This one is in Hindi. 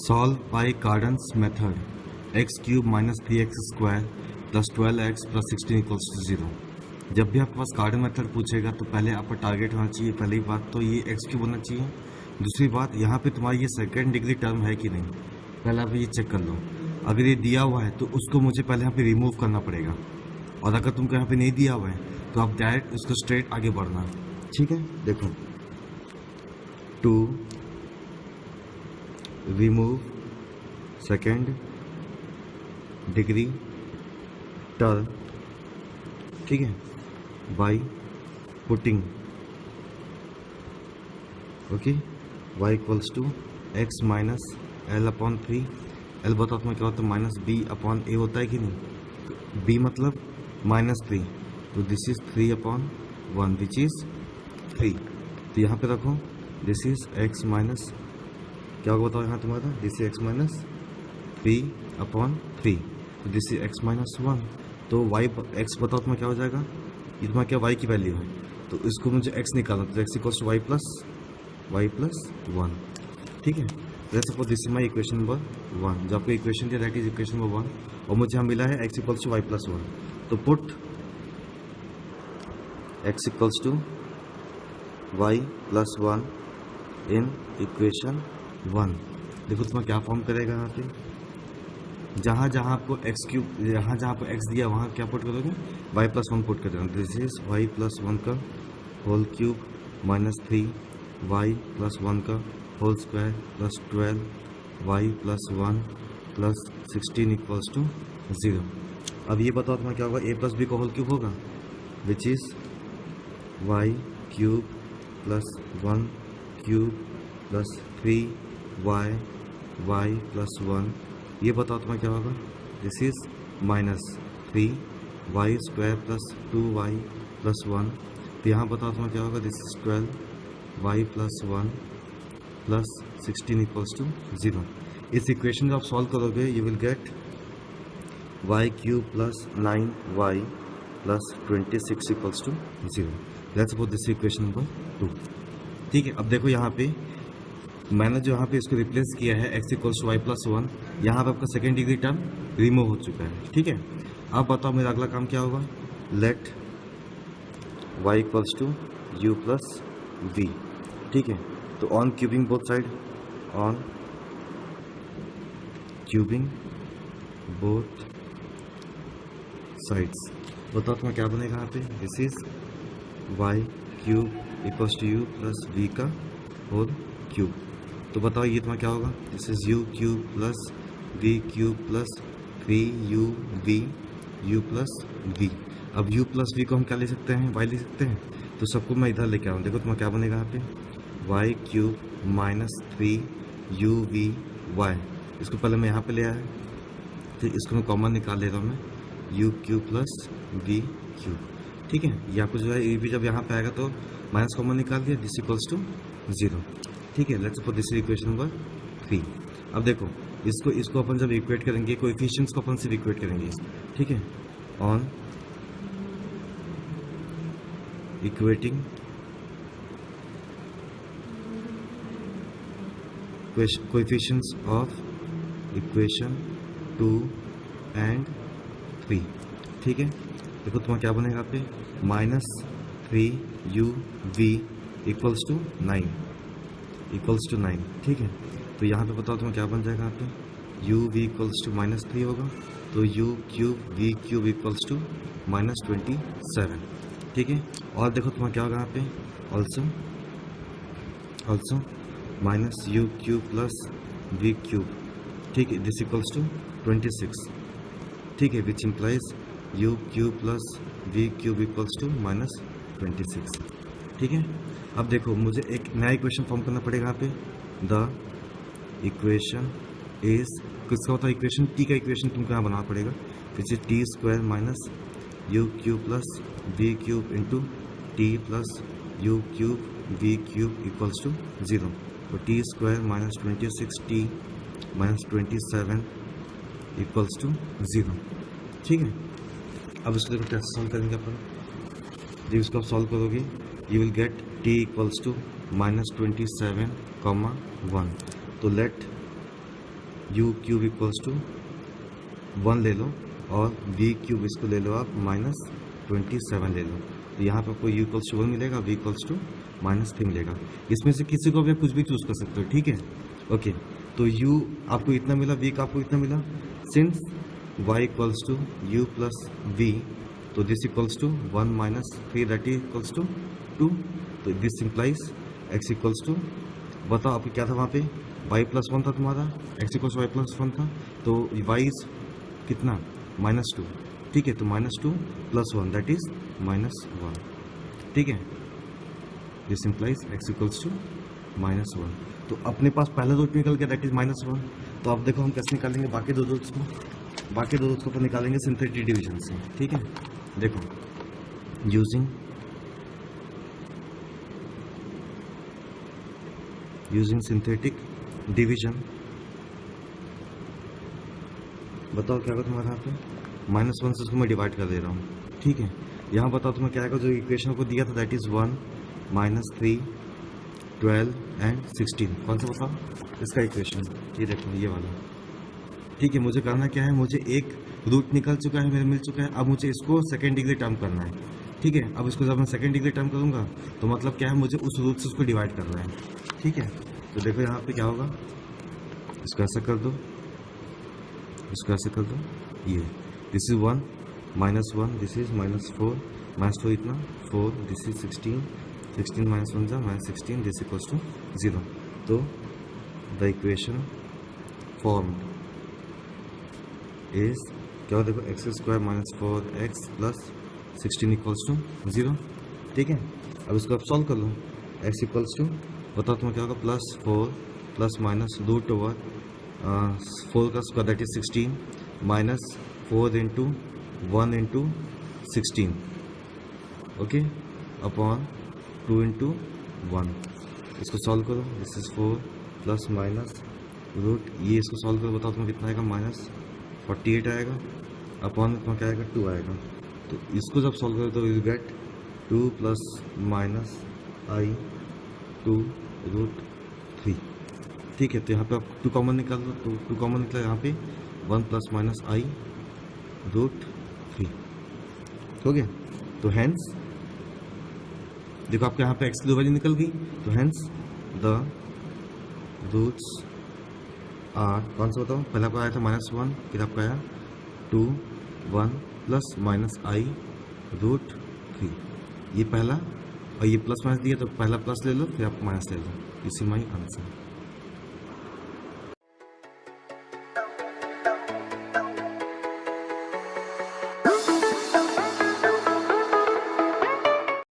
Solve by Cardan's method. X cube minus 3x square plus 12x plus 16 equals to 0. जब भी आपके पास कार्डन मेथड पूछेगा तो पहले आपका टारगेट होना चाहिए, पहली बात तो ये एक्स क्यूब होना चाहिए। दूसरी बात यहाँ पे तुम्हारी ये सेकेंड डिग्री टर्म है कि नहीं, पहले आप ये चेक कर लो। अगर ये दिया हुआ है तो उसको मुझे पहले यहाँ पे रिमूव करना पड़ेगा, और अगर तुमको यहाँ पे नहीं दिया हुआ है तो आप डायरेक्ट उसको स्ट्रेट आगे बढ़ना। ठीक है, देखो, to remove second degree term, ठीक है, by putting okay y equals to x minus L upon 3। L बताओ तुम्हें क्या होता है, माइनस बी अपॉन ए होता है कि नहीं। b मतलब माइनस 3, तो this is 3 upon 1 which is 3। तो यहाँ पे रखो, दिस इज x माइनस क्या होगा बताओ यहाँ तुम्हारा, this is x minus 3 upon 3, तो दिस इज x माइनस 1। तो y x बताओ तुम्हें क्या हो जाएगा, ये तुम्हारा क्या y की वैल्यू है, तो इसको मुझे x निकालना, तो x equals to y plus 1। ठीक है, let's suppose this is my equation number 1, जो आपको इक्वेशन दिया दैट इज इक्वेशन नंबर 1, और मुझे यहाँ मिला है x equals to y plus 1। तो put x equals to y plus 1 in equation 1। देखो तुम्हें क्या फॉर्म करेगा यहाँ पे, जहाँ जहाँ आपको एक्स क्यूब, जहाँ जहाँ आपको एक्स दिया वहाँ क्या पुट करोगे, y प्लस 1 पुट कर देना। दिस इज y प्लस 1 का whole cube minus 3 y plus 1 का whole square plus 12 y plus 1 plus 16 equals to 0। अब ये बताओ तुम्हें क्या होगा, a प्लस बी का होल क्यूब होगा which is y cube plus 1 cube plus 3y plus 1। ये बताओ तुम्हें क्या होगा, this is minus 3y square plus 2y plus 1। तो यहाँ बताओ तुम्हें क्या होगा, this is 12y plus 1 plus 16 equals to 0। इस इक्वेशन को आप सॉल्व करोगे, you will get y cube plus 9y plus 26 equals to 0। Let's suppose this equation number 2। ठीक है, अब देखो यहाँ पे मैंने जो यहाँ पे इसको रिप्लेस किया है x equals to y plus 1, यहाँ पे आपका सेकेंड डिग्री टर्म रिमूव हो चुका है। ठीक है, अब बताओ मेरा अगला काम क्या होगा, let y equals to u plus v। ठीक है, तो on cubing both side, on cubing both sides, बताओ तुम्हें क्या बनेगा यहाँ पे, this is y cube equals to u plus v का होल क्यूब। तो बताओ ये तुम्हारा क्या होगा, this is u cube plus v cube plus 3uv u plus v। अब u प्लस v को हम क्या ले सकते हैं, y ले सकते हैं, तो सबको मैं इधर लेके आऊँ। देखो तुम्हारा क्या बनेगा यहाँ पे, y cube minus 3uv y, इसको पहले मैं यहाँ पे ले आया, तो इसको मैं कॉमन निकाल ले रहा हूँ मैं, u cube plus v cube. ठीक है, ये आपको जो है ये भी जब यहाँ पे आएगा तो माइनस कॉमन निकाल दिया, दिस इक्वल्स टू 0। ठीक है, let's suppose this is equation number 3। अब देखो इसको अपन जब इक्वेट करेंगे, कोएफिशिएंट्स को अपन सिर्फ इक्वेट करेंगे। ठीक है, on equating coefficients of equation 2 and 3। ठीक है, देखो तुम्हारा क्या बनेगा यहाँ पे, माइनस 3uv इक्वल्स टू 9। ठीक है, तो यहाँ पे बताओ तुम्हें क्या बन जाएगा यहाँ पे, uv इक्वल्स टू माइनस 3 होगा, तो u cube v cube equals to minus 27। ठीक है, और देखो तुम्हारा क्या होगा यहाँ पे, also minus u cube plus v cube. ठीक है, दिस इक्वल्स टू 26। ठीक है, which implies u cube plus v cube equals to minus 26। ठीक है, अब देखो मुझे एक नया इक्वेशन फॉर्म करना पड़ेगा यहाँ पे, द इक्वेशन इज, किसका होता है इक्वेशन, टी का इक्वेशन तुमको यहाँ बनाना पड़ेगा, which is T square minus U cube plus V cube into T plus U cube V cube equals to 0। तो T square minus 26t minus 27 equals to 0। ठीक है, अब इसको देखो कैसे सॉल्व करेंगे अपन, जब इसको आप सॉल्व करोगे you will get t equals to minus 27, 1। तो let U cube equals to 1 ले लो और वी क्यूब इसको ले लो आप -27 ले लो। तो यहाँ पर आपको यू इक्वल्स टू 1 मिलेगा, वी इक्वल्स टू -3 मिलेगा। इसमें से किसी को भी आप कुछ भी चूज कर सकते हो, ठीक है। ओके, तो u आपको इतना मिला, v का आपको इतना मिला। Since y equals to u plus v, तो this equals to 1 - 3 that equals to 2। तो this implies x equals to, बताओ आपको क्या था वहाँ पे, y+1 था तुम्हारा, x इक्वल्स y+1 था, तो y इज कितना -2, ठीक है। तो -2 + 1 दैट इज -1, ठीक है। This implies x equals to -1। तो अपने पास पहला रूट निकल गया दैट इज -1। तो अब देखो हम कैसे निकालेंगे बाकी दो रूट्स को। बाकी दो रूट्स को अपन निकालेंगे सिंथेटिक डिवीजन से, ठीक है। देखो यूजिंग सिंथेटिक डिवीजन, बताओ क्या होगा तुम्हारे यहाँ पे, -1 से उसको मैं डिवाइड कर दे रहा हूँ, ठीक है। यहाँ बताओ तुम्हें क्या आएगा, जो इक्वेशन को दिया था दैट इज 1 - 3 12 एंड 16। कौन सा बताओ इसका इक्वेशन, ये देखो ये वाला, ठीक है। मुझे करना क्या है, मुझे एक रूट निकल चुका है, मेरे मिल चुका है। अब मुझे इसको सेकेंड डिग्री टर्म करना है, ठीक है। अब इसको जब मैं सेकेंड डिग्री टर्म करूँगा तो मतलब क्या है, मुझे उस रूट से उसको डिवाइड करना है, ठीक है। तो देखो यहाँ पे क्या होगा, इसको ऐसा कर दो, इसको ऐसे कर दो, ये दिस इज 1 - 1, दिस इज -4 -4 इतना 4, दिस इज 16 -1 जा -16, दिस इक्वल्स टू 0। तो द इक्वेशन फॉर्म्ड इज क्या होगा, देखो x² - 4x + 16 इक्वल्स टू 0, ठीक है। अब इसको आप सॉल्व कर लो, x इक्वल्स टू, बताओ तुम्हें क्या होगा, +4 ± √4 का square that is 16 -4 × 1 × 16, okay, upon 2 × 1। इसको सॉल्व करो, दिस इज 4 ± रूट, ये इसको सॉल्व करो, बताओ तुम्हें कितना आएगा, -48 आएगा, अपॉन इतना क्या आएगा, 2 आएगा। तो इसको जब सॉल्व करो तो यू गेट 2 ± i 2 √3, ठीक है। तो यहाँ पे आप 2 कॉमन निकाल दो, तो 2 कॉमन निकला यहाँ पे 1 ± i √3 हो गया। तो हैंस देखो आपके यहाँ पे x की 2 वैल्यू निकल गई, तो हैंस द रूट्स आर, कौन सा बताओ, पहले आपको आया था -1, फिर आपका आया 2 1 ± i √3, ये पहला, और ये प्लस माइनस दिया तो पहला प्लस ले लो, फिर आप माइनस ले लो, इसी माई आंसर।